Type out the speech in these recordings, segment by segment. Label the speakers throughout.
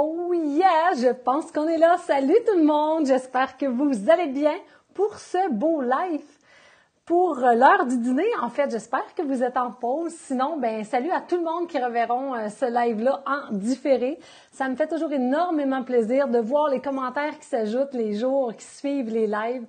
Speaker 1: Oh yeah, je pense qu'on est là. Salut tout le monde, j'espère que vous allez bien pour ce beau live. Pour l'heure du dîner, en fait, j'espère que vous êtes en pause. Sinon, salut à tout le monde qui reverront ce live-là en différé. Ça me fait toujours énormément plaisir de voir les commentaires qui s'ajoutent les jours qui suivent les lives.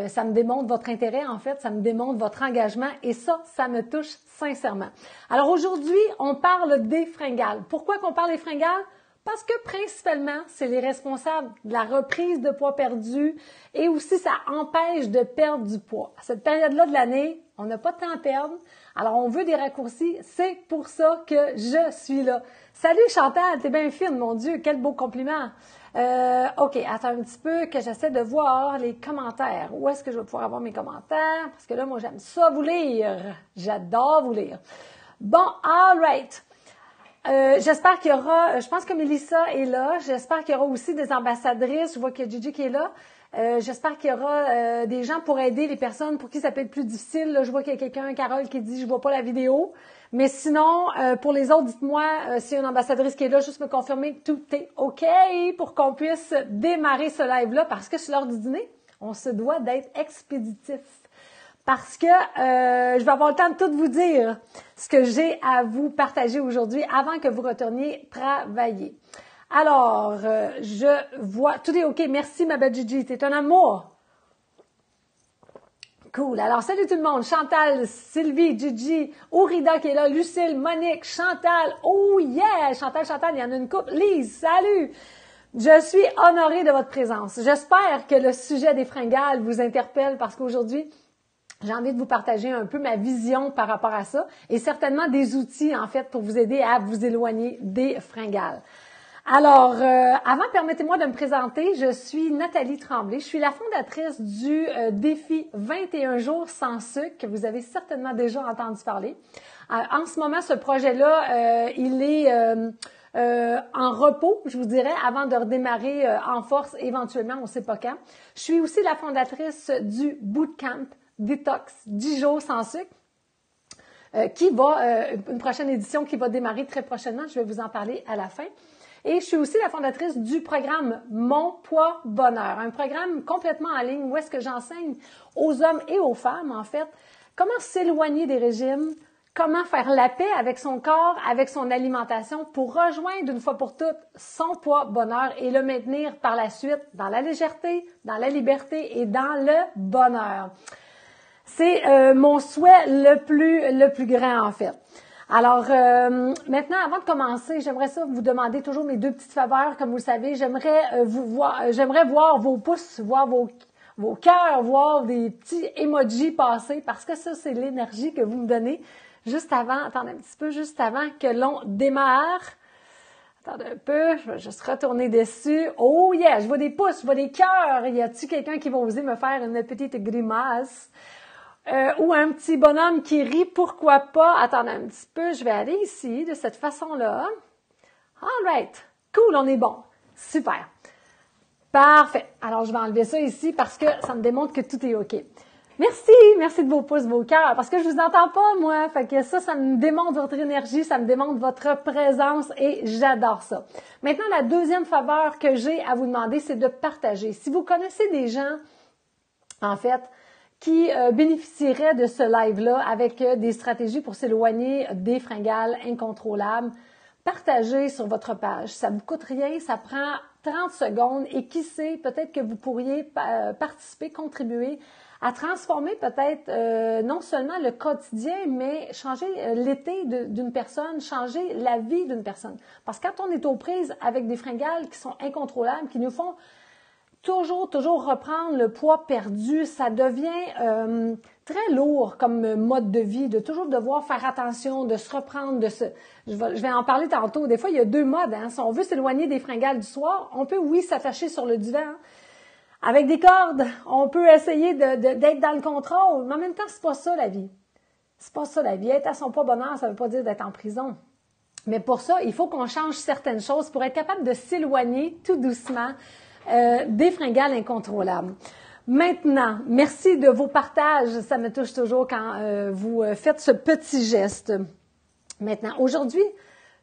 Speaker 1: Ça me démontre votre intérêt, en fait, ça me démontre votre engagement et ça me touche sincèrement. Alors aujourd'hui, on parle des fringales. Pourquoi qu'on parle des fringales? Parce que principalement, c'est les responsables de la reprise de poids perdu et aussi ça empêche de perdre du poids. À cette période-là de l'année, on n'a pas de temps à perdre, alors on veut des raccourcis, c'est pour ça que je suis là. Salut Chantal, t'es bien fine, mon Dieu, quel beau compliment. OK, attends un petit peu que j'essaie de voir les commentaires. Où est-ce que je vais pouvoir avoir mes commentaires? Parce que là, moi, j'aime ça vous lire. J'adore vous lire. Bon, all right. J'espère qu'il y aura, je pense que Mélissa est là, j'espère qu'il y aura aussi des ambassadrices, je vois qu'il y a Gigi qui est là, j'espère qu'il y aura des gens pour aider les personnes pour qui ça peut être plus difficile, là, je vois qu'il y a quelqu'un, Carole, qui dit « je vois pas la vidéo », mais sinon, pour les autres, dites-moi s'il y a une ambassadrice qui est là, juste me confirmer que tout est OK pour qu'on puisse démarrer ce live-là, parce que c'est l'heure du dîner, on se doit d'être expéditif. Parce que je vais avoir le temps de tout vous dire ce que j'ai à vous partager aujourd'hui avant que vous retourniez travailler. Alors, je vois, tout est OK. Merci ma belle Gigi, t'es un amour. Cool. Alors, salut tout le monde. Chantal, Sylvie, Gigi, Ourida qui est là, Lucille, Monique, Chantal. Oh yeah! Chantal, il y en a une couple. Lise, salut! Je suis honorée de votre présence. J'espère que le sujet des fringales vous interpelle parce qu'aujourd'hui, j'ai envie de vous partager un peu ma vision par rapport à ça et certainement des outils, en fait, pour vous aider à vous éloigner des fringales. Alors, avant, permettez-moi de me présenter. Je suis Nathalie Tremblay. Je suis la fondatrice du défi 21 jours sans sucre que vous avez certainement déjà entendu parler. En ce moment, ce projet-là, il est en repos, je vous dirais, avant de redémarrer en force éventuellement, on ne sait pas quand. Je suis aussi la fondatrice du Bootcamp Détox 10 jours sans sucre, une prochaine édition qui va démarrer très prochainement. Je vais vous en parler à la fin. Et je suis aussi la fondatrice du programme Mon Poids Bonheur, un programme complètement en ligne où est-ce que j'enseigne aux hommes et aux femmes, en fait, comment s'éloigner des régimes, comment faire la paix avec son corps, avec son alimentation pour rejoindre une fois pour toutes son poids bonheur et le maintenir par la suite dans la légèreté, dans la liberté et dans le bonheur. C'est mon souhait le plus grand, en fait. Alors, maintenant, avant de commencer, j'aimerais ça vous demander toujours mes deux petites faveurs. Comme vous le savez, j'aimerais voir vos pouces, voir vos cœurs, voir des petits emojis passer, parce que ça, c'est l'énergie que vous me donnez juste avant, attendez un petit peu, juste avant que l'on démarre. Attendez un peu, je vais juste retourner dessus. Oh yeah, je vois des pouces, je vois des cœurs. Y a-t-il quelqu'un qui va oser me faire une petite grimace? Ou un petit bonhomme qui rit, pourquoi pas. Attendez un petit peu, je vais aller ici, de cette façon-là. All right. Cool, on est bon. Super. Parfait. Alors, je vais enlever ça ici parce que ça me démontre que tout est OK. Merci de vos pouces, vos cœurs, parce que je vous entends pas, moi. Fait que ça me démontre votre énergie, ça me démontre votre présence et j'adore ça. Maintenant, la deuxième faveur que j'ai à vous demander, c'est de partager. Si vous connaissez des gens, en fait, qui bénéficieraient de ce live-là avec des stratégies pour s'éloigner des fringales incontrôlables, partagez sur votre page. Ça ne vous coûte rien, ça prend 30 secondes et qui sait, peut-être que vous pourriez participer, contribuer à transformer peut-être non seulement le quotidien, mais changer l'été d'une personne, changer la vie d'une personne. Parce que quand on est aux prises avec des fringales qui sont incontrôlables, qui nous font toujours reprendre le poids perdu, ça devient très lourd comme mode de vie, de toujours devoir faire attention, de se reprendre, je vais en parler tantôt. Des fois, il y a deux modes. Hein. Si on veut s'éloigner des fringales du soir, on peut, oui, s'attacher sur le divan. Hein. Avec des cordes, on peut essayer d'être dans le contrôle, mais en même temps, c'est pas ça la vie. C'est pas ça la vie. Être à son poids bonheur, ça veut pas dire d'être en prison. Mais pour ça, il faut qu'on change certaines choses pour être capable de s'éloigner tout doucement des fringales incontrôlables. Maintenant, merci de vos partages. Ça me touche toujours quand vous faites ce petit geste. Maintenant, aujourd'hui,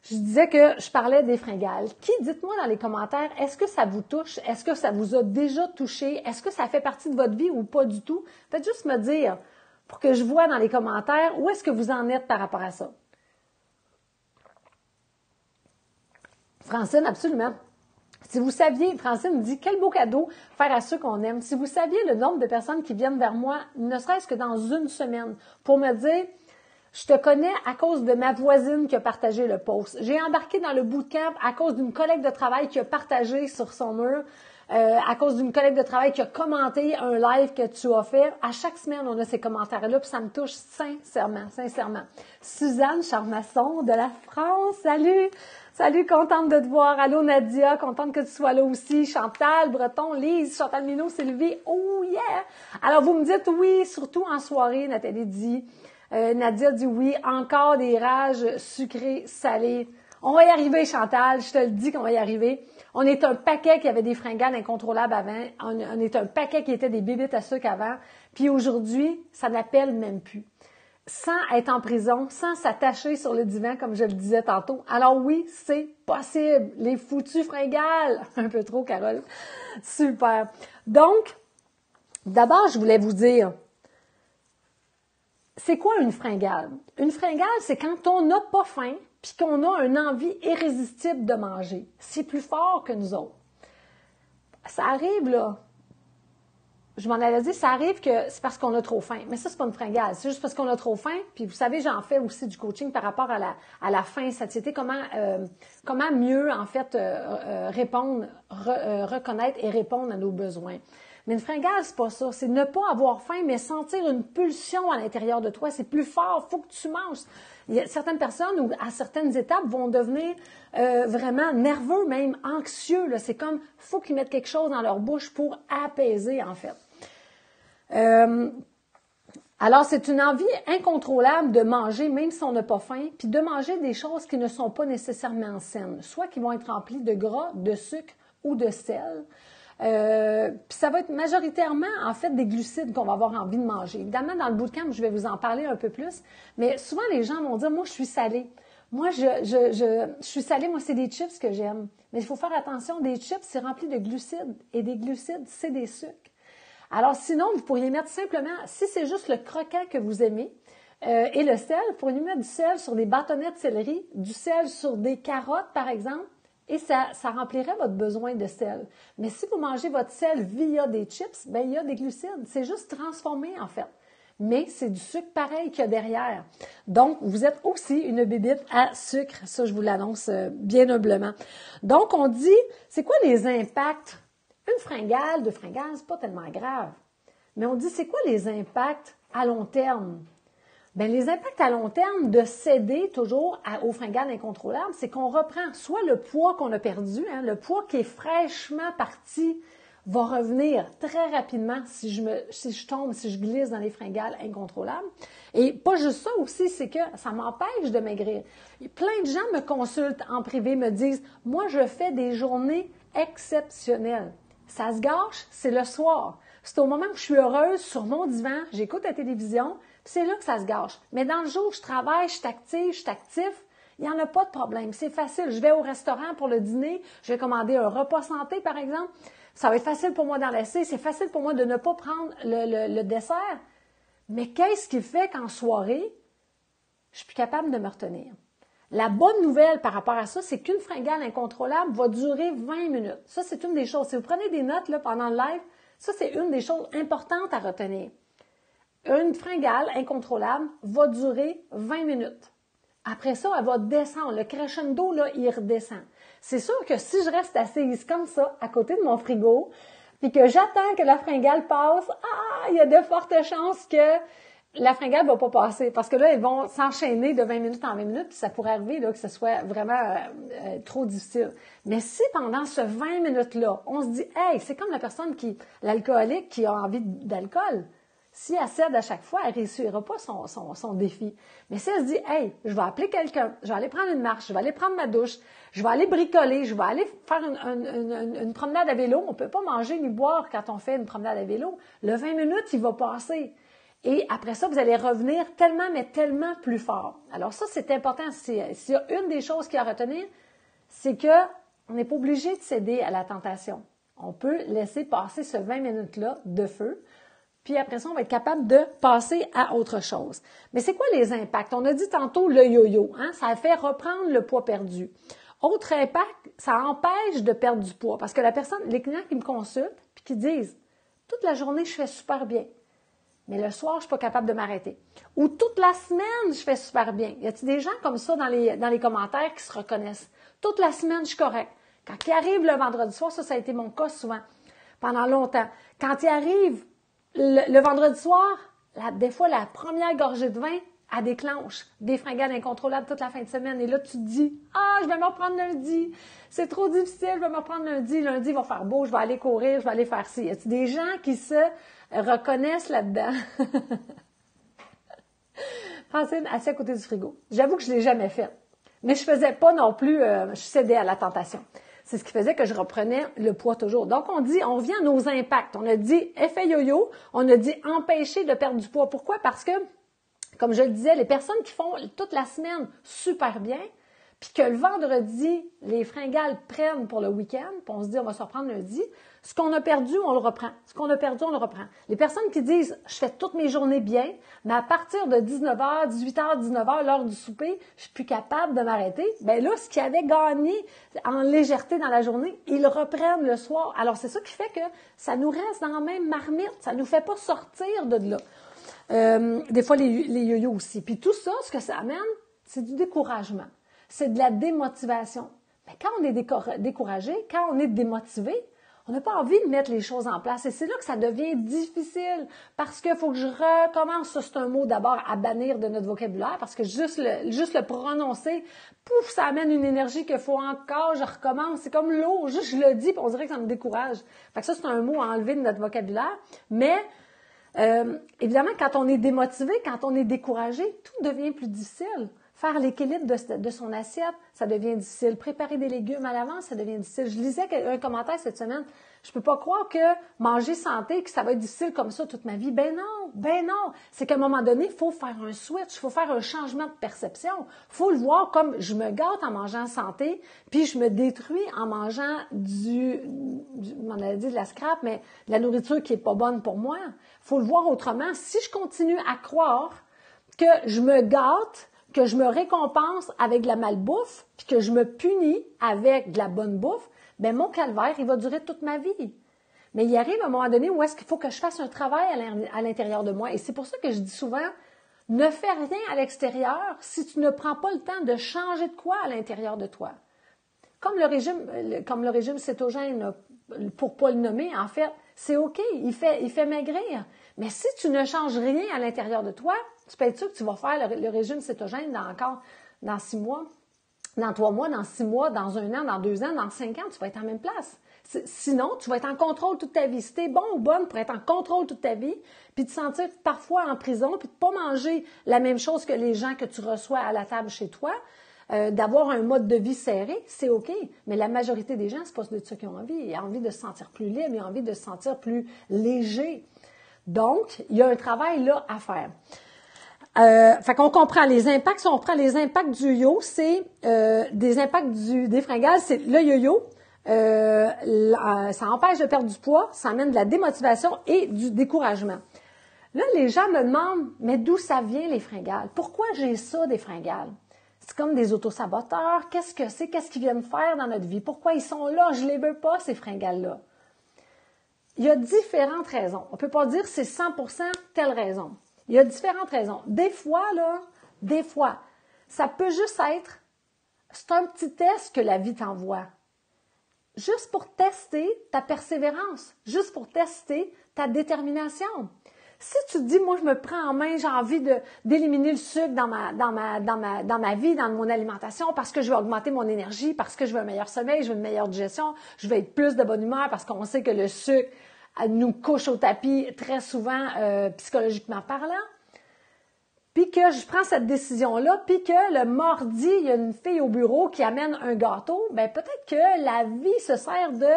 Speaker 1: je disais que je parlais des fringales. Dites-moi dans les commentaires, est-ce que ça vous touche? Est-ce que ça vous a déjà touché? Est-ce que ça fait partie de votre vie ou pas du tout? Faites juste me dire pour que je vois dans les commentaires où est-ce que vous en êtes par rapport à ça. Francine, absolument. Si vous saviez, Francine me dit, quel beau cadeau faire à ceux qu'on aime. Si vous saviez le nombre de personnes qui viennent vers moi, ne serait-ce que dans une semaine, pour me dire, je te connais à cause de ma voisine qui a partagé le post. J'ai embarqué dans le bootcamp à cause d'une collègue de travail qui a partagé sur son mur, à cause d'une collègue de travail qui a commenté un live que tu as fait. À chaque semaine, on a ces commentaires-là, puis ça me touche sincèrement. Suzanne Charmasson de la France, salut! Salut, contente de te voir. Allô Nadia, contente que tu sois là aussi. Chantal Breton, Lise, Chantal Minot, Sylvie, oh yeah! Alors, vous me dites oui, surtout en soirée, Nathalie dit. Nadia dit oui, encore des rages sucrées, salées. On va y arriver, Chantal, je te le dis qu'on va y arriver. On est un paquet qui avait des fringales incontrôlables avant. On est un paquet qui était des bébites à sucre avant. Puis aujourd'hui, ça n'appelle même plus. Sans être en prison, sans s'attacher sur le divan, comme je le disais tantôt. Alors oui, c'est possible. Les foutus fringales. Un peu trop, Carole. Super. Donc, d'abord, je voulais vous dire, c'est quoi une fringale? Une fringale, c'est quand on n'a pas faim puis qu'on a une envie irrésistible de manger. C'est plus fort que nous autres. Ça arrive, là. Je m'en allais dire, ça arrive que c'est parce qu'on a trop faim. Mais ça, c'est pas une fringale. C'est juste parce qu'on a trop faim. Puis vous savez, j'en fais aussi du coaching par rapport à la faim, satiété. Comment mieux, en fait, répondre, reconnaître et répondre à nos besoins. Mais une fringale, c'est pas ça. C'est ne pas avoir faim, mais sentir une pulsion à l'intérieur de toi. C'est plus fort. Faut que tu manges. Il y a certaines personnes, ou à certaines étapes, vont devenir vraiment nerveux, même anxieux. Là. C'est comme, faut qu'ils mettent quelque chose dans leur bouche pour apaiser, en fait. Alors, c'est une envie incontrôlable de manger, même si on n'a pas faim, puis de manger des choses qui ne sont pas nécessairement saines, soit qui vont être remplies de gras, de sucre ou de sel. Puis ça va être majoritairement, en fait, des glucides qu'on va avoir envie de manger. Évidemment, dans le bootcamp, je vais vous en parler un peu plus, mais souvent, les gens vont dire, moi, je suis salée. Moi, je suis salée, moi, c'est des chips que j'aime. Mais il faut faire attention, des chips, c'est rempli de glucides, et des glucides, c'est des sucres. Alors, sinon, vous pourriez mettre simplement, si c'est juste le croquant que vous aimez, et le sel, vous pourriez mettre du sel sur des bâtonnets de céleri, du sel sur des carottes, par exemple, et ça remplirait votre besoin de sel. Mais si vous mangez votre sel via des chips, ben il y a des glucides. C'est juste transformé, en fait. Mais c'est du sucre pareil qu'il y a derrière. Donc, vous êtes aussi une bébite à sucre. Ça, je vous l'annonce bien humblement. Donc, on dit, c'est quoi les impacts? Une fringale, deux fringales, c'est pas tellement grave. Mais on dit, c'est quoi les impacts à long terme? Bien, les impacts à long terme de céder toujours aux fringales incontrôlables, c'est qu'on reprend soit le poids qu'on a perdu, le poids qui est fraîchement parti va revenir très rapidement si je tombe, si je glisse dans les fringales incontrôlables. Et pas juste ça aussi, c'est que ça m'empêche de maigrir. Et plein de gens me consultent en privé, me disent, moi, je fais des journées exceptionnelles. Ça se gâche, c'est le soir. C'est au moment où je suis heureuse sur mon divan, j'écoute la télévision, puis c'est là que ça se gâche. Mais dans le jour où je travaille, je suis active, je suis actif, il n'y en a pas de problème. C'est facile. Je vais au restaurant pour le dîner, je vais commander un repas santé, par exemple. Ça va être facile pour moi d'en laisser. C'est facile pour moi de ne pas prendre le dessert. Mais qu'est-ce qui fait qu'en soirée, je suis plus capable de me retenir? La bonne nouvelle par rapport à ça, c'est qu'une fringale incontrôlable va durer 20 minutes. Ça, c'est une des choses. Si vous prenez des notes là, pendant le live, ça, c'est une des choses importantes à retenir. Une fringale incontrôlable va durer 20 minutes. Après ça, elle va descendre. Le crescendo, là, il redescend. C'est sûr que si je reste assise comme ça, à côté de mon frigo, puis que j'attends que la fringale passe, il y a de fortes chances que la fringale ne va pas passer. Parce que là, ils vont s'enchaîner de 20 minutes en 20 minutes, puis ça pourrait arriver là, que ce soit vraiment trop difficile. Mais si pendant ce 20 minutes-là, on se dit, hey, c'est comme la personne l'alcoolique qui a envie d'alcool. Si elle cède à chaque fois, elle ne réussira pas son défi. Mais si elle se dit, hey, je vais appeler quelqu'un, je vais aller prendre une marche, je vais aller prendre ma douche, je vais aller bricoler, je vais aller faire une promenade à vélo. On ne peut pas manger ni boire quand on fait une promenade à vélo. Le 20 minutes, il va passer. Et après ça, vous allez revenir tellement, mais tellement plus fort. Alors ça, c'est important. S'il y a une des choses qu'il y a à retenir, c'est que on n'est pas obligé de céder à la tentation. On peut laisser passer ce 20 minutes-là de feu, puis après ça, on va être capable de passer à autre chose. Mais c'est quoi les impacts? On a dit tantôt le yo-yo, hein? Ça fait reprendre le poids perdu. Autre impact, ça empêche de perdre du poids parce que les clients qui me consultent puis qui disent « Toute la journée, je fais super bien. Mais le soir, je suis pas capable de m'arrêter. » Ou « Toute la semaine, je fais super bien. » Y a-t-il des gens comme ça dans les commentaires qui se reconnaissent? « Toute la semaine, je suis correct. » Quand il arrive le vendredi soir, ça a été mon cas souvent, pendant longtemps. Quand il arrive le vendredi soir, des fois, la première gorgée de vin, elle déclenche des fringales incontrôlables toute la fin de semaine. Et là, tu te dis « Ah, je vais me reprendre lundi. C'est trop difficile, je vais me reprendre lundi. Lundi, il va faire beau, je vais aller courir, je vais aller faire ci. » Y a-t-il des gens qui se reconnaissent là-dedans? Francine, assis à côté du frigo. J'avoue que je ne l'ai jamais fait. Mais je faisais pas non plus, je cédais à la tentation. C'est ce qui faisait que je reprenais le poids toujours. Donc, on revient à nos impacts. On a dit effet yo-yo, on a dit empêcher de perdre du poids. Pourquoi? Parce que, comme je le disais, les personnes qui font toute la semaine super bien, puis que le vendredi, les fringales prennent pour le week-end, puis on se dit on va se reprendre lundi, ce qu'on a perdu, on le reprend. Ce qu'on a perdu, on le reprend. Les personnes qui disent je fais toutes mes journées bien, mais à partir de 19h, 18h, 19h, l'heure du souper, je suis plus capable de m'arrêter, bien là, ce qu'ils avaient gagné en légèreté dans la journée, ils le reprennent le soir. Alors, c'est ça qui fait que ça nous reste dans la même marmite, ça nous fait pas sortir de là. Des fois, les yo-yo aussi. Puis tout ça, ce que ça amène, c'est du découragement. C'est de la démotivation. Mais quand on est découragé, quand on est démotivé, on n'a pas envie de mettre les choses en place. Et c'est là que ça devient difficile parce qu'il faut que je recommence. Ça, c'est un mot d'abord à bannir de notre vocabulaire parce que juste le prononcer, pouf, ça amène une énergie qu'il faut encore, je recommence. C'est comme l'eau, juste je le dis puis on dirait que ça me décourage. Fait que ça, c'est un mot à enlever de notre vocabulaire. Mais évidemment, quand on est démotivé, quand on est découragé, tout devient plus difficile. Faire l'équilibre de son assiette, ça devient difficile. Préparer des légumes à l'avance, ça devient difficile. Je lisais un commentaire cette semaine. Je peux pas croire que manger santé, que ça va être difficile comme ça toute ma vie. Ben non. C'est qu'à un moment donné, il faut faire un switch, il faut faire un changement de perception. Il faut le voir comme je me gâte en mangeant santé, puis je me détruis en mangeant on avait dit de la scrap, mais de la nourriture qui est pas bonne pour moi. Il faut le voir autrement. Si je continue à croire que je me gâte, que je me récompense avec de la malbouffe, puis que je me punis avec de la bonne bouffe, bien, mon calvaire, il va durer toute ma vie. Mais il arrive à un moment donné où est-ce qu'il faut que je fasse un travail à l'intérieur de moi. Et c'est pour ça que je dis souvent, ne fais rien à l'extérieur si tu ne prends pas le temps de changer de quoi à l'intérieur de toi. Comme le régime cétogène, pour pas le nommer, en fait, c'est OK, il fait maigrir. Mais si tu ne changes rien à l'intérieur de toi, tu peux être sûr que tu vas faire le régime cétogène dans 6 mois, dans 3 mois, dans 6 mois, dans 1 an, dans 2 ans, dans 5 ans, tu vas être en même place. Sinon, tu vas être en contrôle toute ta vie. Si tu es bon ou bonne pour être en contrôle toute ta vie, puis te sentir parfois en prison, puis de pas manger la même chose que les gens que tu reçois à la table chez toi, d'avoir un mode de vie serré, c'est OK. Mais la majorité des gens, c'est pas de ça qu'ils ont envie. Ils ont envie de se sentir plus libre, ils ont envie de se sentir plus léger. Donc, il y a un travail là à faire. Fait qu'on comprend les impacts. Si on prend les impacts du yo, c'est des impacts des fringales, c'est le yo-yo. Ça empêche de perdre du poids, ça amène de la démotivation et du découragement. Là, les gens me demandent, mais d'où ça vient les fringales? Pourquoi j'ai ça des fringales? C'est comme des autosaboteurs. Qu'est-ce que c'est? Qu'est-ce qu'ils viennent faire dans notre vie? Pourquoi ils sont là? Je les veux pas, ces fringales-là. Il y a différentes raisons. On peut pas dire c'est 100% telle raison. Il y a différentes raisons. Des fois, ça peut juste être, c'est un petit test que la vie t'envoie. Juste pour tester ta persévérance, juste pour tester ta détermination. Si tu te dis, moi, je me prends en main, j'ai envie d'éliminer le sucre dans ma vie, dans mon alimentation, parce que je veux augmenter mon énergie, parce que je veux un meilleur sommeil, je veux une meilleure digestion, je veux être plus de bonne humeur, parce qu'on sait que le sucre nous couche au tapis très souvent, psychologiquement parlant. Puis que je prends cette décision-là, puis que le mardi, il y a une fille au bureau qui amène un gâteau, bien peut-être que la vie se sert de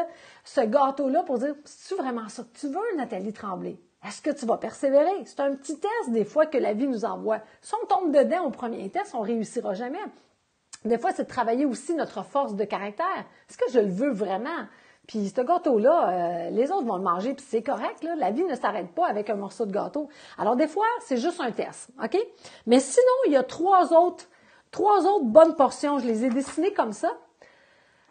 Speaker 1: ce gâteau-là pour dire, c'est-tu vraiment ça que tu veux, Nathalie Tremblay? Est-ce que tu vas persévérer? C'est un petit test des fois que la vie nous envoie. Si on tombe dedans au premier test, on réussira jamais. Des fois, c'est de travailler aussi notre force de caractère. Est-ce que je le veux vraiment? Puis ce gâteau-là, les autres vont le manger, puis c'est correct, là. La vie ne s'arrête pas avec un morceau de gâteau. Alors des fois, c'est juste un test, OK? Mais sinon, il y a trois autres bonnes portions. Je les ai dessinées comme ça.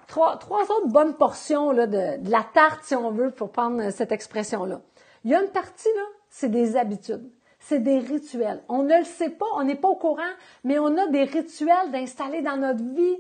Speaker 1: Trois autres bonnes portions là, de la tarte, si on veut, pour prendre cette expression-là. Il y a une partie, là, c'est des habitudes. C'est des rituels. On ne le sait pas, on n'est pas au courant, mais on a des rituels d'installer dans notre vie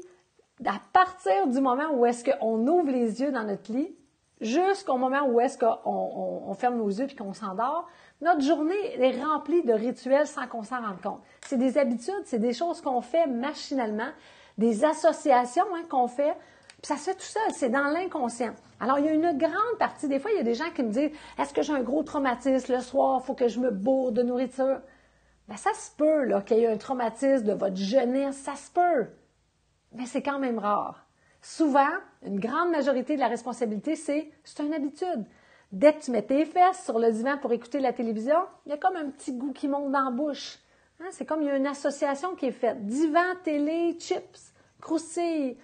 Speaker 1: à partir du moment où est-ce qu'on ouvre les yeux dans notre lit jusqu'au moment où est-ce qu'on ferme nos yeux et qu'on s'endort. Notre journée est remplie de rituels sans qu'on s'en rende compte. C'est des habitudes, c'est des choses qu'on fait machinalement, des associations qu'on fait. Puis ça se fait tout seul, c'est dans l'inconscient. Alors, il y a une grande partie, des fois, il y a des gens qui me disent « Est-ce que j'ai un gros traumatisme le soir, il faut que je me bourre de nourriture? » Bien, ça se peut là, qu'il y ait un traumatisme de votre jeunesse, ça se peut. Mais c'est quand même rare. Souvent, une grande majorité de la responsabilité, c'est une habitude. Dès que tu mets tes fesses sur le divan pour écouter la télévision, il y a comme un petit goût qui monte dans la bouche. C'est comme il y a une association qui est faite. Divan, télé, chips, croustilles,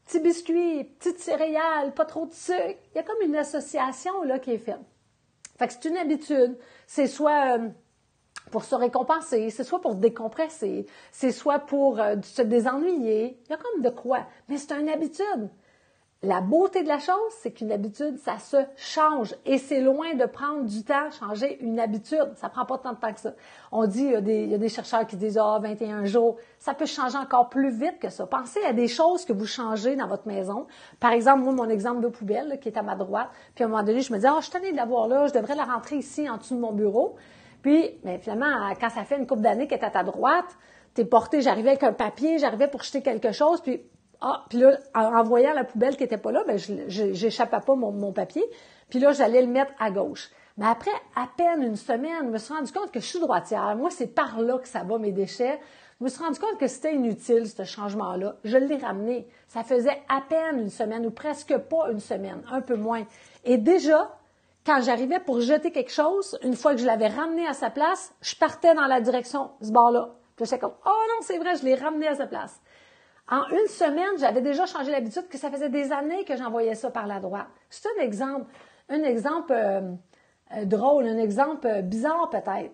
Speaker 1: petits biscuits, petites céréales, pas trop de sucre. Il y a comme une association là qui est faite. Fait que c'est une habitude. C'est soit pour se récompenser, c'est soit pour décompresser, c'est soit pour se désennuyer. Il y a comme de quoi. Mais c'est une habitude. La beauté de la chose, c'est qu'une habitude, ça se change. Et c'est loin de prendre du temps à changer une habitude. Ça prend pas tant de temps que ça. On dit, il y a des chercheurs qui disent, 21 jours. Ça peut changer encore plus vite que ça. Pensez à des choses que vous changez dans votre maison. Par exemple, moi, mon exemple de poubelle, là, qui est à ma droite. Puis à un moment donné, je me dis, je suis tannée de l'avoir là, je devrais la rentrer ici, en dessous de mon bureau. Puis, mais finalement, quand ça fait une couple d'années qu'elle est à ta droite, t'es porté, j'arrivais avec un papier, j'arrivais pour jeter quelque chose, puis là, en voyant la poubelle qui était pas là, ben j'échappais pas mon papier. Puis là, j'allais le mettre à gauche. Mais après, à peine une semaine, je me suis rendu compte que je suis droitière. Moi, c'est par là que ça va, mes déchets. Je me suis rendu compte que c'était inutile, ce changement-là. Je l'ai ramené. Ça faisait à peine une semaine, ou presque pas une semaine, un peu moins. Et déjà, quand j'arrivais pour jeter quelque chose, une fois que je l'avais ramené à sa place, je partais dans la direction ce bord-là. Puis j'étais comme, oh non, c'est vrai, je l'ai ramené à sa place. En une semaine, j'avais déjà changé l'habitude que ça faisait des années que j'envoyais ça par la droite. C'est un exemple drôle, un exemple bizarre peut-être.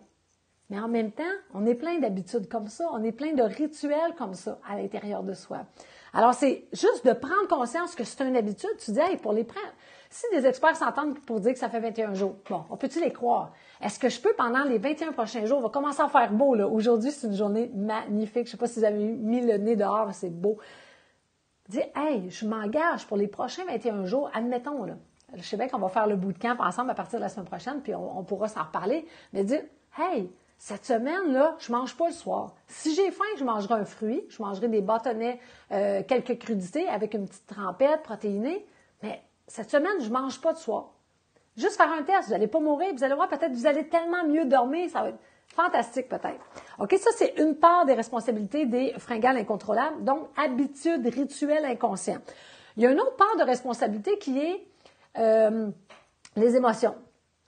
Speaker 1: Mais en même temps, on est plein d'habitudes comme ça, on est plein de rituels comme ça à l'intérieur de soi. Alors, c'est juste de prendre conscience que c'est une habitude. Tu dis, hey, pour les prendre. Si des experts s'entendent pour dire que ça fait 21 jours, bon, on peut-tu les croire? Est-ce que je peux, pendant les 21 prochains jours, on va commencer à faire beau, là. Aujourd'hui, c'est une journée magnifique. Je sais pas si vous avez mis le nez dehors, c'est beau. Dis, hey, je m'engage pour les prochains 21 jours, admettons, là. Je sais bien qu'on va faire le bootcamp ensemble à partir de la semaine prochaine, puis on pourra s'en reparler. Mais dis, hey, cette semaine-là, je mange pas le soir. Si j'ai faim, je mangerai un fruit, je mangerai des bâtonnets, quelques crudités avec une petite trempette protéinée. Mais cette semaine, je mange pas de soir. Juste faire un test, vous n'allez pas mourir, vous allez voir, peut-être vous allez tellement mieux dormir, ça va être fantastique peut-être. OK, ça c'est une part des responsabilités des fringales incontrôlables, donc habitudes, rituels inconscients. Il y a une autre part de responsabilité qui est les émotions.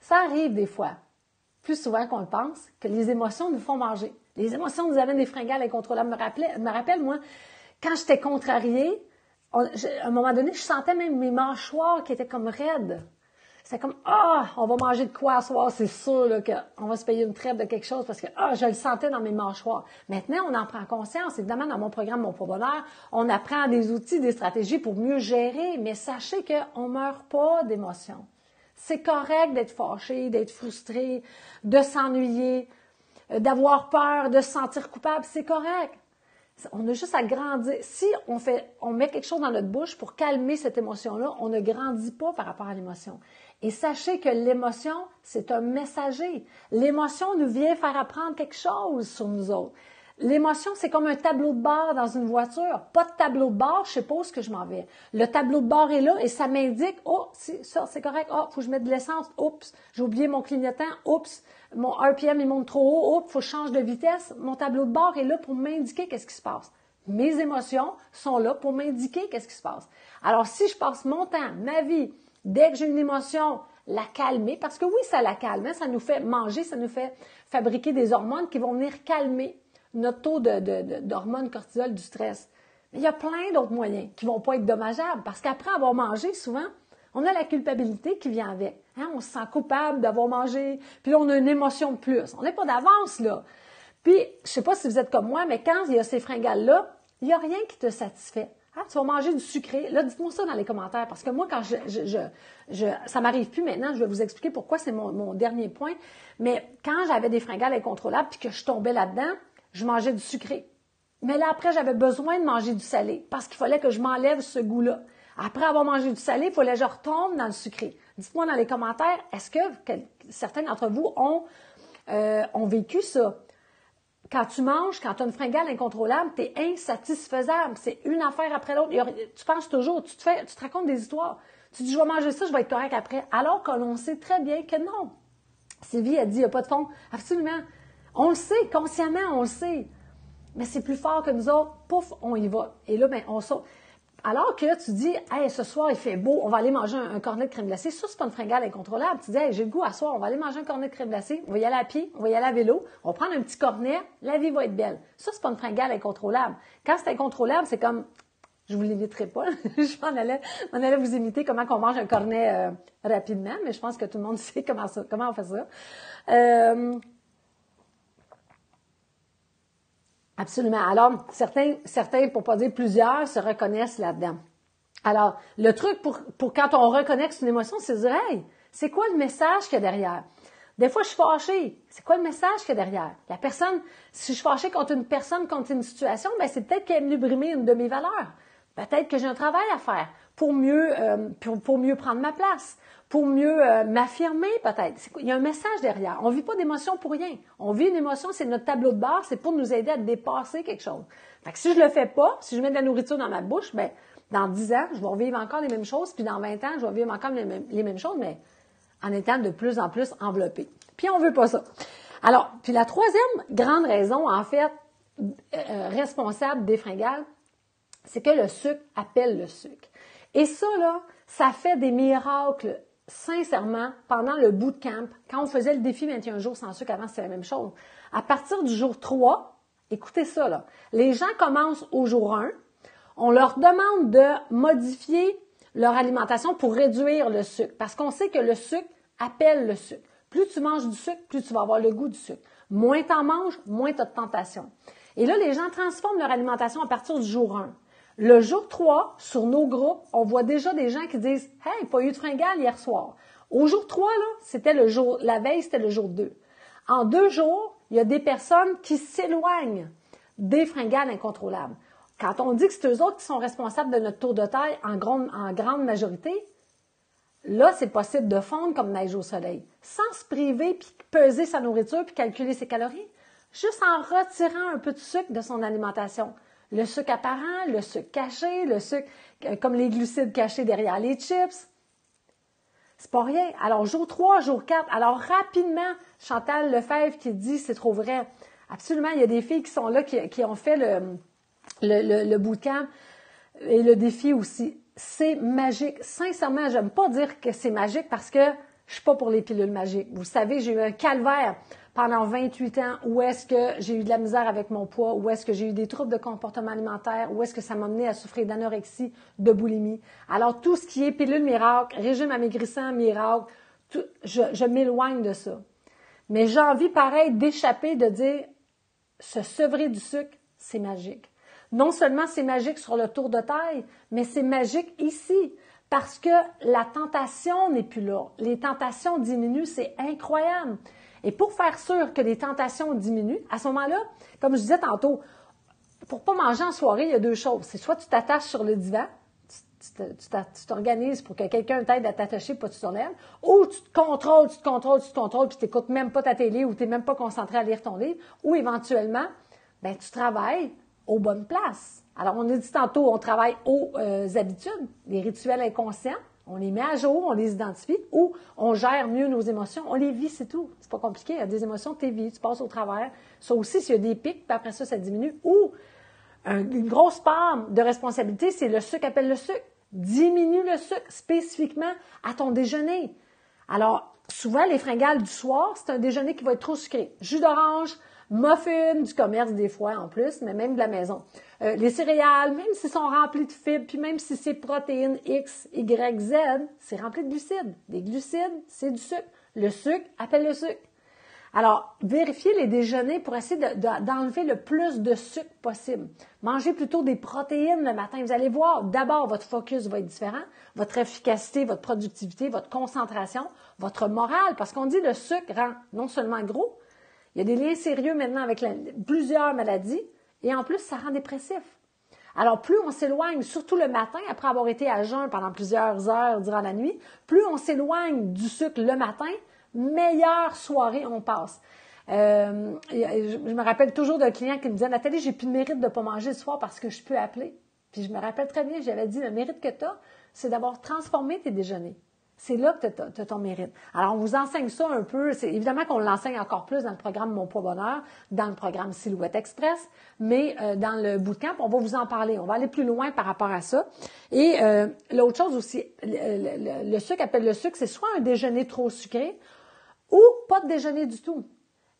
Speaker 1: Ça arrive des fois, plus souvent qu'on le pense, que les émotions nous font manger. Les émotions nous amènent des fringales incontrôlables. Me rappelle, moi, quand j'étais contrariée, à un moment donné, je sentais même mes mâchoires qui étaient comme raides. C'est comme, on va manger de quoi ce soir, c'est sûr là, qu'on va se payer une traite de quelque chose parce que, je le sentais dans mes mâchoires. Maintenant, on en prend conscience. Évidemment, dans mon programme Mon Poids Bonheur, on apprend des outils, des stratégies pour mieux gérer, mais sachez qu'on ne meurt pas d'émotions. C'est correct d'être fâché, d'être frustré, de s'ennuyer, d'avoir peur, de se sentir coupable, c'est correct. On a juste à grandir. Si on met quelque chose dans notre bouche pour calmer cette émotion-là, on ne grandit pas par rapport à l'émotion. Et sachez que l'émotion, c'est un messager. L'émotion nous vient faire apprendre quelque chose sur nous autres. L'émotion, c'est comme un tableau de bord dans une voiture. Pas de tableau de bord, je sais pas où est-ce que je m'en vais. Le tableau de bord est là et ça m'indique, ça, c'est correct. Faut que je mette de l'essence. Oups, j'ai oublié mon clignotant. Oups, mon RPM, il monte trop haut. Oups, faut que je change de vitesse. Mon tableau de bord est là pour m'indiquer qu'est-ce qui se passe. Mes émotions sont là pour m'indiquer qu'est-ce qui se passe. Alors, si je passe mon temps, ma vie, dès que j'ai une émotion, la calmer, parce que oui, ça la calme, hein, ça nous fait manger, ça nous fait fabriquer des hormones qui vont venir calmer notre taux d'hormones cortisol du stress. Mais il y a plein d'autres moyens qui vont pas être dommageables, parce qu'après avoir mangé, souvent, on a la culpabilité qui vient avec. Hein? On se sent coupable d'avoir mangé, puis là, on a une émotion de plus. On n'est pas d'avance, là. Puis, je sais pas si vous êtes comme moi, mais quand il y a ces fringales-là, il n'y a rien qui te satisfait. Ah, tu vas manger du sucré. Là, dites-moi ça dans les commentaires, parce que moi, quand ça m'arrive plus maintenant, je vais vous expliquer pourquoi, c'est mon dernier point. Mais quand j'avais des fringales incontrôlables puis que je tombais là-dedans, je mangeais du sucré. Mais là, après, j'avais besoin de manger du salé parce qu'il fallait que je m'enlève ce goût-là. Après avoir mangé du salé, il fallait que je retombe dans le sucré. Dites-moi dans les commentaires, est-ce que certains d'entre vous ont vécu ça? Quand tu manges, quand tu as une fringale incontrôlable, tu es insatisfaisable. C'est une affaire après l'autre. Tu penses toujours, tu te racontes des histoires. Tu dis, je vais manger ça, je vais être correct après. Alors que l'on sait très bien que non. Sylvie a dit, il n'y a pas de fond. Absolument. On le sait, consciemment, on le sait. Mais c'est plus fort que nous autres. Pouf, on y va. Et là, ben, on saute. Alors que tu dis, hey, ce soir, il fait beau, on va aller manger un cornet de crème glacée. Ça, c'est pas une fringale incontrôlable. Tu dis, hey, j'ai le goût à soir, on va aller manger un cornet de crème glacée. On va y aller à pied, on va y aller à vélo. On va prendre un petit cornet, la vie va être belle. Ça, c'est pas une fringale incontrôlable. Quand c'est incontrôlable, c'est comme, je vous l'imiterai pas. Je m'en allais vous imiter comment on mange un cornet rapidement, mais je pense que tout le monde sait comment on fait ça. Absolument. Alors, certains, pour pas dire plusieurs, se reconnaissent là-dedans. Alors, le truc pour quand on reconnaît que c'est une émotion, c'est de dire, hey, c'est quoi le message qu'il y a derrière? Des fois, je suis fâchée. C'est quoi le message qu'il y a derrière? La personne, si je suis fâchée contre une personne, contre une situation, ben c'est peut-être qu'elle est venue brimer une de mes valeurs. Peut-être que j'ai un travail à faire pour mieux prendre ma place, pour mieux m'affirmer peut-être. Il y a un message derrière. On ne vit pas d'émotion pour rien. On vit une émotion, c'est notre tableau de bord, c'est pour nous aider à dépasser quelque chose. Fait que si je le fais pas, si je mets de la nourriture dans ma bouche, ben dans 10 ans, je vais revivre encore les mêmes choses, puis dans 20 ans, je vais vivre encore les mêmes choses, mais en étant de plus en plus enveloppé. Puis on veut pas ça. Alors, puis la troisième grande raison, en fait, responsable des fringales, c'est que le sucre appelle le sucre. Et ça, là, ça fait des miracles, sincèrement, pendant le bootcamp. Quand on faisait le défi 21 jours sans sucre, avant, c'était la même chose. À partir du jour 3, écoutez ça, là. Les gens commencent au jour 1. On leur demande de modifier leur alimentation pour réduire le sucre. Parce qu'on sait que le sucre appelle le sucre. Plus tu manges du sucre, plus tu vas avoir le goût du sucre. Moins tu en manges, moins tu as de tentation. Et là, les gens transforment leur alimentation à partir du jour 1. Le jour 3, sur nos groupes, on voit déjà des gens qui disent « Hey, pas eu de fringale hier soir. » Au jour 3, là, c'était la veille, c'était le jour 2. En 2 jours, il y a des personnes qui s'éloignent des fringales incontrôlables. Quand on dit que c'est eux autres qui sont responsables de notre taux de taille en grande majorité, là, c'est possible de fondre comme neige au soleil, sans se priver, puis peser sa nourriture, puis calculer ses calories, juste en retirant un peu de sucre de son alimentation. Le sucre apparent, le sucre caché, le sucre comme les glucides cachés derrière les chips. C'est pas rien. Alors, jour 3, jour 4, alors rapidement, Chantal Lefebvre qui dit, c'est trop vrai. Absolument, il y a des filles qui sont là, qui ont fait le bootcamp et le défi aussi. C'est magique. Sincèrement, j'aime pas dire que c'est magique parce que je suis pas pour les pilules magiques. Vous savez, j'ai eu un calvaire pendant 28 ans où est-ce que j'ai eu de la misère avec mon poids, où est-ce que j'ai eu des troubles de comportement alimentaire, où est-ce que ça m'a mené à souffrir d'anorexie, de boulimie. Alors, tout ce qui est pilule miracle, régime amaigrissant miracle, je m'éloigne de ça. Mais j'ai envie, pareil, d'échapper, de dire, se sevrer du sucre, c'est magique. Non seulement c'est magique sur le tour de taille, mais c'est magique ici, parce que la tentation n'est plus là. Les tentations diminuent, c'est incroyable. Et pour faire sûr que les tentations diminuent, à ce moment-là, comme je disais tantôt, pour pas manger en soirée, il y a 2 choses. C'est soit tu t'attaches sur le divan, tu t'organises pour que quelqu'un t'aide à t'attacher pour pas que tu t'enlèves, ou tu te contrôles, puis tu n'écoutes même pas ta télé ou tu n'es même pas concentré à lire ton livre, ou éventuellement, ben tu travailles aux bonnes places. Alors, on a dit tantôt, on travaille aux habitudes, les rituels inconscients, on les met à jour, on les identifie, ou on gère mieux nos émotions, on les vit, c'est tout. C'est pas compliqué, il y a des émotions que tu vis, tu passes au travers. Ça aussi, s'il y a des pics, puis après ça, ça diminue. Ou une grosse part de responsabilité, c'est le sucre appelle le sucre. Diminue le sucre spécifiquement à ton déjeuner. Alors, souvent, les fringales du soir, c'est un déjeuner qui va être trop sucré. Jus d'orange, muffins, du commerce des fois en plus, mais même de la maison. Les céréales, même s'ils sont remplis de fibres, puis même si c'est protéines X, Y, Z, c'est rempli de glucides. Des glucides, c'est du sucre. Le sucre appelle le sucre. Alors, vérifiez les déjeuners pour essayer d'enlever le plus de sucre possible. Mangez plutôt des protéines le matin. Vous allez voir, d'abord, votre focus va être différent, votre efficacité, votre productivité, votre concentration, votre morale, parce qu'on dit le sucre rend non seulement gros, il y a des liens sérieux maintenant avec plusieurs maladies, et en plus, ça rend dépressif. Alors, plus on s'éloigne, surtout le matin, après avoir été à jeun pendant plusieurs heures durant la nuit, plus on s'éloigne du sucre le matin, meilleure soirée on passe. Je me rappelle toujours d'un client qui me disait « Nathalie, j'ai plus de mérite de ne pas manger le soir parce que je peux appeler. » Puis je me rappelle très bien, j'avais dit « Le mérite que tu as, c'est d'avoir transformé tes déjeuners. C'est là que tu as ton mérite. » Alors, on vous enseigne ça un peu. C'est évidemment qu'on l'enseigne encore plus dans le programme Mon Poids Bonheur, dans le programme Silhouette Express, mais dans le bootcamp, on va vous en parler. On va aller plus loin par rapport à ça. Et l'autre chose aussi, le sucre appelle le sucre, c'est soit un déjeuner trop sucré, ou pas de déjeuner du tout.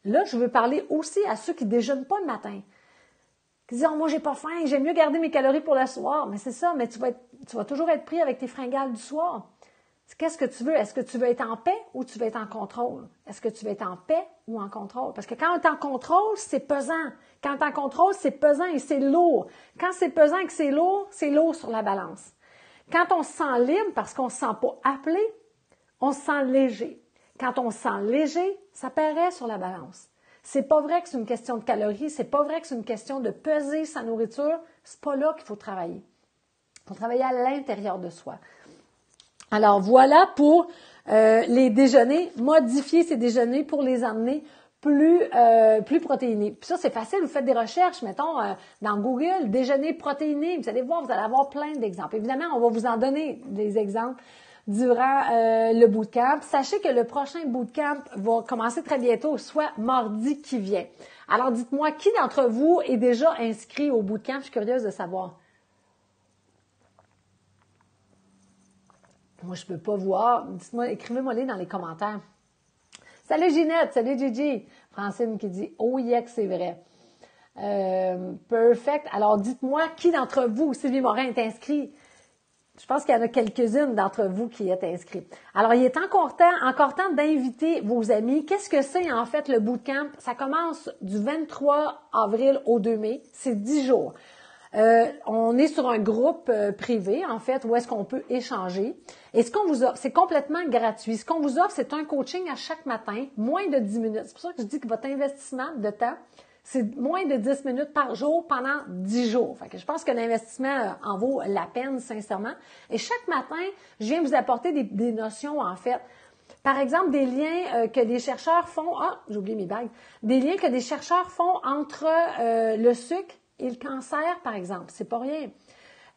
Speaker 1: Là, je veux parler aussi à ceux qui ne déjeunent pas le matin. Qui disent « Oh, moi, j'ai pas faim, j'aime mieux garder mes calories pour le soir. » Mais c'est ça, mais tu vas toujours être pris avec tes fringales du soir. Qu'est-ce que tu veux? Est-ce que tu veux être en paix ou tu veux être en contrôle? Est-ce que tu veux être en paix ou en contrôle? Parce que quand on est en contrôle, c'est pesant. Quand on est en contrôle, c'est pesant et c'est lourd. Quand c'est pesant et que c'est lourd sur la balance. Quand on se sent libre parce qu'on ne se sent pas appelé, on se sent léger. Quand on se sent léger, ça paraît sur la balance. C'est pas vrai que c'est une question de calories, c'est pas vrai que c'est une question de peser sa nourriture. C'est pas là qu'il faut travailler. Il faut travailler à l'intérieur de soi. Alors voilà pour les déjeuners, modifier ces déjeuners pour les emmener plus protéinés. Puis ça, c'est facile, vous faites des recherches, mettons, dans Google, déjeuner protéiné, vous allez voir, vous allez avoir plein d'exemples. Évidemment, on va vous en donner des exemples durant le bootcamp. Sachez que le prochain bootcamp va commencer très bientôt, soit mardi qui vient. Alors dites-moi, qui d'entre vous est déjà inscrit au bootcamp? Je suis curieuse de savoir. Moi, je ne peux pas voir. Dites-moi, écrivez-moi-les dans les commentaires. Salut Ginette, salut Gigi. Francine qui dit « Oh yeah, c'est vrai. » Perfect. Alors, dites-moi, qui d'entre vous, Sylvie Morin, est inscrit? Je pense qu'il y en a quelques-unes d'entre vous qui êtes inscrits. Alors, il est encore temps d'inviter vos amis. Qu'est-ce que c'est en fait le bootcamp? Ça commence du 23 avril au 2 mai. C'est 10 jours. On est sur un groupe privé, en fait, où est-ce qu'on peut échanger. Et ce qu'on vous offre, c'est complètement gratuit. Ce qu'on vous offre, c'est un coaching à chaque matin, moins de 10 minutes. C'est pour ça que je dis que votre investissement de temps, c'est moins de 10 minutes par jour pendant 10 jours. Fait que je pense que l'investissement en vaut la peine, sincèrement. Et chaque matin, je viens vous apporter des notions, en fait. Par exemple, des liens que des chercheurs font... Ah, j'ai oublié mes bagues. Des liens que des chercheurs font entre le sucre et le cancer, par exemple. C'est pas rien.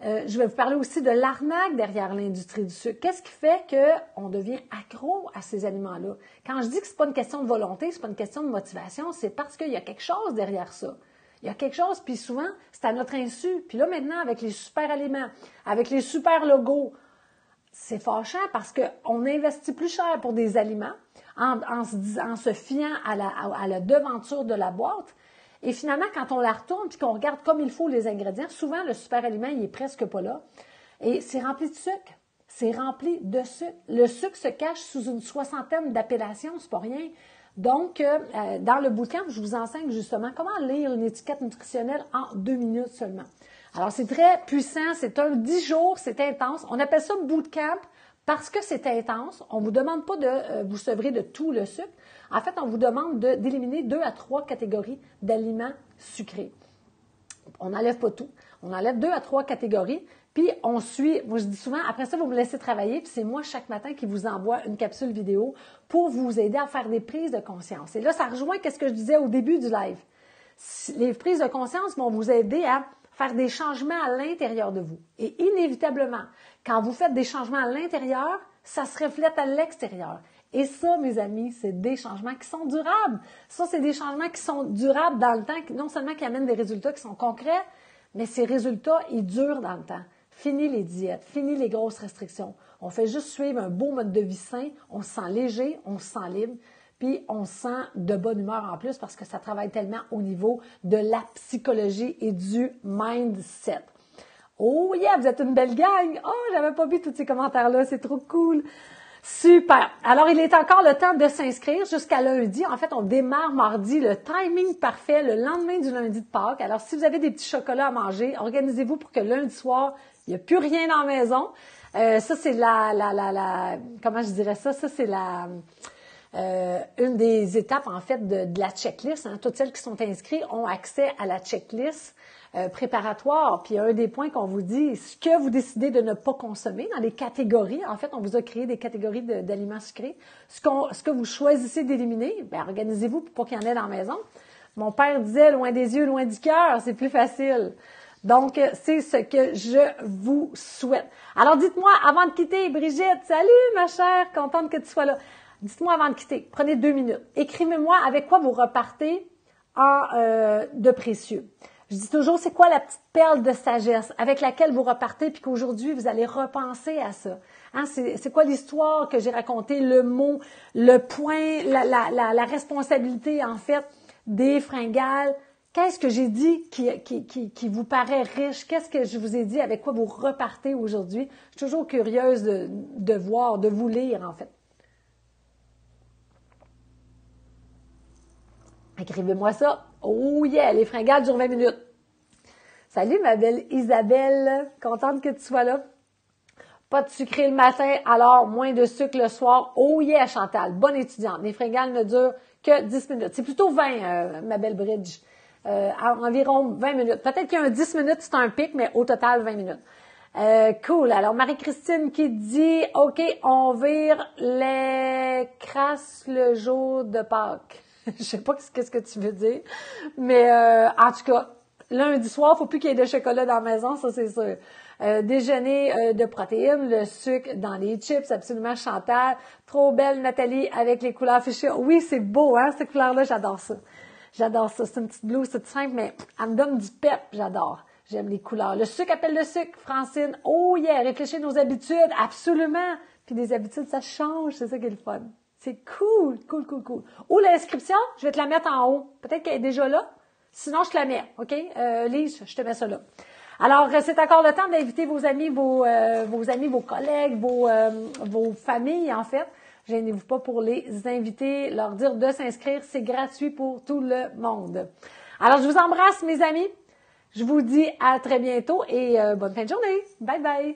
Speaker 1: Je vais vous parler aussi de l'arnaque derrière l'industrie du sucre. Qu'est-ce qui fait qu'on devient accro à ces aliments-là? Quand je dis que c'est pas une question de volonté, c'est pas une question de motivation, c'est parce qu'il y a quelque chose derrière ça. Il y a quelque chose, puis souvent, c'est à notre insu. Puis là, maintenant, avec les super aliments, avec les super logos, c'est fâchant parce qu'on investit plus cher pour des aliments en se fiant à la devanture de la boîte. Et finalement, quand on la retourne et qu'on regarde comme il faut les ingrédients, souvent, le super aliment, il est presque pas là. Et c'est rempli de sucre. C'est rempli de sucre. Le sucre se cache sous une 60aine d'appellations, c'est pas rien. Donc, dans le bootcamp, je vous enseigne justement comment lire une étiquette nutritionnelle en 2 minutes seulement. Alors, c'est très puissant. C'est un 10 jours, c'est intense. On appelle ça bootcamp parce que c'est intense. On ne vous demande pas de vous sevrer de tout le sucre. En fait, on vous demande d'éliminer 2 à 3 catégories d'aliments sucrés. On n'enlève pas tout. On enlève 2 à 3 catégories, puis on suit. Moi, je dis souvent, après ça, vous me laissez travailler, puis c'est moi, chaque matin, qui vous envoie une capsule vidéo pour vous aider à faire des prises de conscience. Et là, ça rejoint ce que je disais au début du live. Les prises de conscience vont vous aider à faire des changements à l'intérieur de vous. Et inévitablement, quand vous faites des changements à l'intérieur, ça se reflète à l'extérieur. Et ça, mes amis, c'est des changements qui sont durables. Ça, c'est des changements qui sont durables dans le temps, non seulement qui amènent des résultats qui sont concrets, mais ces résultats, ils durent dans le temps. Fini les diètes, fini les grosses restrictions. On fait juste suivre un beau mode de vie sain, on se sent léger, on se sent libre, puis on se sent de bonne humeur en plus parce que ça travaille tellement au niveau de la psychologie et du mindset. Oh yeah, vous êtes une belle gang! Oh, j'avais pas vu tous ces commentaires-là, c'est trop cool! Super! Alors, il est encore le temps de s'inscrire jusqu'à lundi. En fait, on démarre mardi, le timing parfait, le lendemain du lundi de Pâques. Alors, si vous avez des petits chocolats à manger, organisez-vous pour que lundi soir, il n'y a plus rien dans la maison. Ça, c'est comment je dirais ça? Ça, c'est une des étapes, en fait, de la checklist. Hein. Toutes celles qui sont inscrites ont accès à la checklist préparatoire. Puis un des points qu'on vous dit, ce que vous décidez de ne pas consommer dans les catégories. En fait, on vous a créé des catégories d'aliments sucrés. Ce que vous choisissez d'éliminer, bien, organisez-vous pour pas qu'il y en ait dans la maison. Mon père disait, loin des yeux, loin du cœur, c'est plus facile. Donc, c'est ce que je vous souhaite. Alors, dites-moi, avant de quitter, Brigitte, salut ma chère, contente que tu sois là. Dites-moi avant de quitter, prenez 2 minutes. Écrivez-moi avec quoi vous repartez de précieux. Je dis toujours, c'est quoi la petite perle de sagesse avec laquelle vous repartez puis qu'aujourd'hui, vous allez repenser à ça. Hein, c'est quoi l'histoire que j'ai racontée, le mot, le point, la responsabilité, en fait, des fringales. Qu'est-ce que j'ai dit qui vous paraît riche? Qu'est-ce que je vous ai dit avec quoi vous repartez aujourd'hui? Je suis toujours curieuse de voir, de vous lire, en fait. Écrivez-moi ça. Oh yeah, les fringales durent 20 minutes. Salut ma belle Isabelle, contente que tu sois là. Pas de sucré le matin, alors moins de sucre le soir. Oh yeah, Chantal, bonne étudiante. Les fringales ne durent que 10 minutes. C'est plutôt 20, ma belle Bridge. Environ 20 minutes. Peut-être qu'il y a un 10 minutes, c'est un pic, mais au total, 20 minutes. Cool. Alors, Marie-Christine qui dit, OK, on vire les crasses le jour de Pâques. Je sais pas qu'est-ce que tu veux dire, mais en tout cas, lundi soir, faut plus qu'il y ait de chocolat dans la maison, ça c'est sûr. Déjeuner de protéines, le sucre dans les chips, absolument Chantal. Trop belle Nathalie avec les couleurs affichées. Oui, c'est beau, hein, ces couleurs-là, j'adore ça. J'adore ça. C'est une petite blouse, c'est simple, mais elle me donne du pep, j'adore. J'aime les couleurs. Le sucre appelle le sucre, Francine. Oh yeah, réfléchir nos habitudes, absolument. Puis des habitudes, ça change, c'est ça qui est le fun. C'est cool. Ou l'inscription, je vais te la mettre en haut. Peut-être qu'elle est déjà là. Sinon, je te la mets, OK? Lise, je te mets ça là. Alors, c'est encore le temps d'inviter vos amis, vos collègues, vos familles, en fait. Gênez-vous pas pour les inviter, leur dire de s'inscrire. C'est gratuit pour tout le monde. Alors, je vous embrasse, mes amis. Je vous dis à très bientôt et bonne fin de journée. Bye bye.